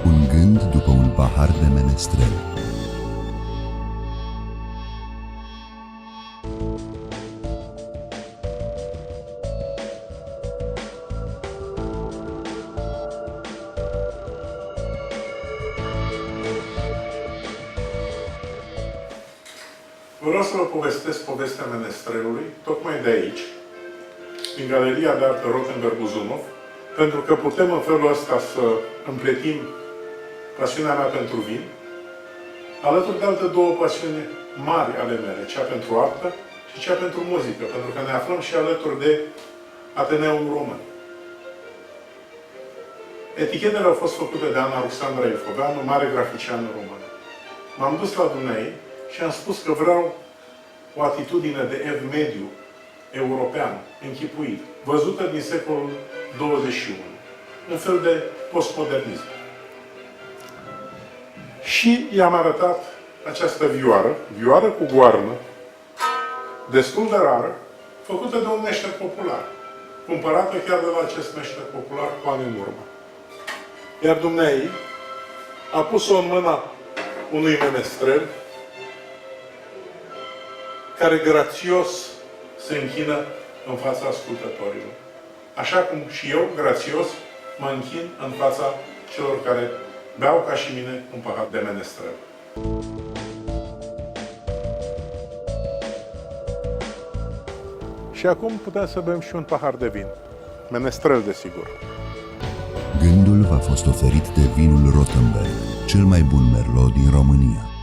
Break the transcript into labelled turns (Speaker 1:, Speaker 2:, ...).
Speaker 1: Un gând după un pahar de menestrel.
Speaker 2: Vreau să vă povestesc povestea menestrelului, tocmai de aici, din Galeria de Artă Rothenberg-Buzunov, pentru că putem în felul ăsta să împletim pasiunea mea pentru vin, alături de alte două pasiuni mari ale mele, cea pentru artă și cea pentru muzică, pentru că ne aflăm și alături de Ateneul Român. Etichetele au fost făcute de Ana Ruxandra Ilfoveanu, mare graficiană română. M-am dus la dumneai și am spus că vreau o atitudine de ev mediu, european, închipuit, văzută din secolul 21. Un fel de postmodernism. Și i-am arătat această vioară cu goarnă, destul de rară, făcută de un meșter popular, cumpărată chiar de la acest meșter popular cu ani în urmă. Iar dumneai a pus-o în mâna unui menestrel care grațios se închină în fața ascultătorilor. Așa cum și eu, grațios, mă închin în fața celor care beau ca și mine un pahar de menestrel. Și acum putem să bem și un pahar de vin. Menestrel, desigur.
Speaker 1: Gândul v-a fost oferit de vinul Rothenberg, cel mai bun merlot din România.